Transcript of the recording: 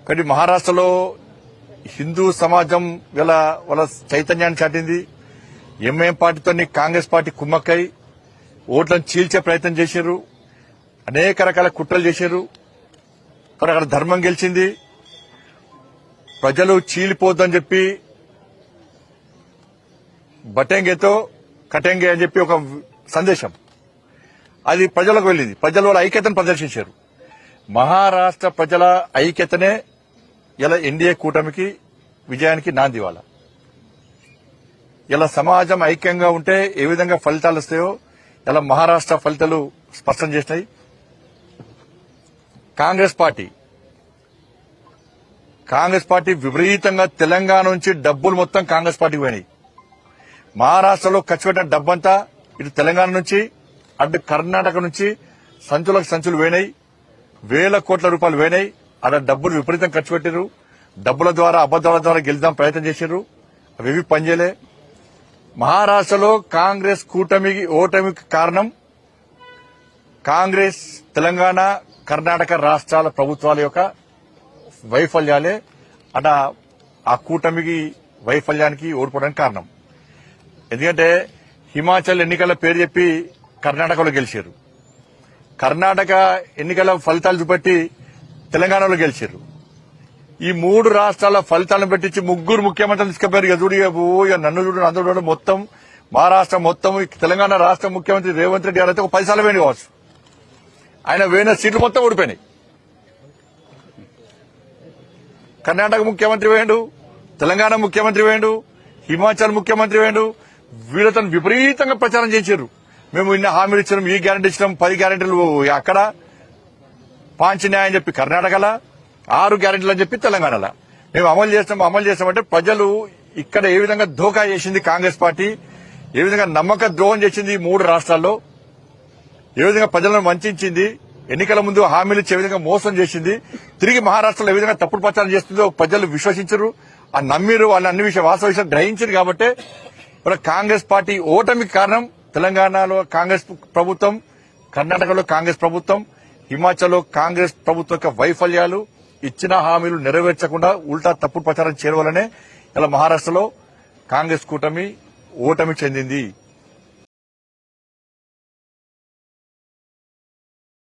కానీ మహారాష్ట్రలో హిందూ సమాజం వాళ్ళ చైతన్యాన్ని చాటింది. ఎంఐఎం పార్టీతో కాంగ్రెస్ పార్టీ కుమ్మక్కై ఓట్లను చీల్చే ప్రయత్నం చేశారు. అనేక రకాల కుట్రలు చేశారు. కానీ అక్కడ ధర్మం గెలిచింది. ప్రజలు చీలిపోద్దని చెప్పి బటెంగేతో కటెంగే అని చెప్పి ఒక సందేశం అది ప్రజలకు వెళ్ళింది. ప్రజలు వాళ్ళ ఐక్యతను ప్రదర్శించారు. మహారాష్ట్ర ప్రజల ఐక్యతనే ఇలా ఎన్డీఏ కూటమికి విజయానికి నాంది. ఇలా సమాజం ఐక్యంగా ఉంటే ఏ విధంగా ఫలితాలు వస్తాయో ఇలా మహారాష్ట్ర ఫలితాలు స్పష్టం చేసినాయి. కాంగ్రెస్ పార్టీ విపరీతంగా తెలంగాణ నుంచి డబ్బులు మొత్తం కాంగ్రెస్ పార్టీకి పోయినాయి. మహారాష్ట్రలో ఖర్చు పెట్టిన డబ్బంతా ఇటు తెలంగాణ నుంచి అటు కర్ణాటక నుంచి సంచులకు సంచులు పోయినాయి. వేల కోట్ల రూపాయలు పోయినాయి. అక్కడ డబ్బులు విపరీతం ఖర్చు పెట్టారు. డబ్బుల ద్వారా అబద్దాల ద్వారా గెలుద్దాం ప్రయత్నం చేశారు. అవి పనిచేయలే. మహారాష్ట్రలో కాంగ్రెస్ కూటమికి ఓటమికి కారణం కాంగ్రెస్ తెలంగాణ కర్ణాటక రాష్ట్రాల ప్రభుత్వాల యొక్క వైఫల్యాలే. అట ఆ కూటమికి వైఫల్యానికి ఓడిపోవడానికి కారణం. ఎందుకంటే హిమాచల్ ఎన్నికల పేరు చెప్పి కర్ణాటకలో గెలిచారు. కర్ణాటక ఎన్నికల ఫలితాలు చూపెట్టి తెలంగాణలో గెలిచారు. ఈ మూడు రాష్ట్రాల ఫలితాలను పెట్టించి ముగ్గురు ముఖ్యమంత్రులు తీసుకుపోయారు. ఇక చూడు ఇక నన్ను చూడు అందరూ చూడు మొత్తం మహారాష్ట్ర మొత్తం తెలంగాణ రాష్ట్ర ముఖ్యమంత్రి రేవంత్ రెడ్డి గారు అయితే ఒక 10 సార్లు వేయండి కావచ్చు. ఆయన వేయిన సీట్లు మొత్తం ఓడిపోయినాయి. కర్ణాటక ముఖ్యమంత్రి వేయండు, తెలంగాణ ముఖ్యమంత్రి వేయండు, హిమాచల్ ముఖ్యమంత్రి వేయండు. వీళ్ళతో విపరీతంగా ప్రచారం చేశారు. మేము ఇన్ని హామీలు ఇచ్చినాం, ఈ గ్యారెంటీ ఇచ్చినాం, 10 గ్యారెంటీలు అక్కడ, 5 న్యాయం చెప్పి కర్ణాటకలా, 6 గ్యారెంటీలు అని చెప్పి తెలంగాణలో మేము అమలు చేస్తామంటే ప్రజలు ఇక్కడ ఏ విధంగా ధోకా చేసింది కాంగ్రెస్ పార్టీ, ఏ విధంగా నమ్మక ద్రోహం చేసింది ఈ 3 రాష్ట్రాల్లో, ఏ విధంగా ప్రజలను వంచింది, ఎన్నికల ముందు హామీలు ఇచ్చే విధంగా మోసం చేసింది, తిరిగి మహారాష్ట్రలో ఏ విధంగా తప్పుడు ప్రచారం చేస్తుందో ప్రజలు విశ్వసించరు, ఆ నమ్మిరు, వాళ్ళ అన్ని వాస్తవ విషయాలు గ్రహించారు. కాబట్టి ఇప్పుడు కాంగ్రెస్ పార్టీ ఓటమికి కారణం తెలంగాణలో కాంగ్రెస్ ప్రభుత్వం, కర్ణాటకలో కాంగ్రెస్ ప్రభుత్వం, హిమాచల్లో కాంగ్రెస్ ప్రభుత్వం యొక్క వైఫల్యాలు, ఇచ్చిన హామీలు నెరవేర్చకుండా ఉల్టా తప్పుడు ప్రచారం చేయడం వల్లనే ఇలా మహారాష్ట్రలో కాంగ్రెస్ కూటమి ఓటమి చెందింది.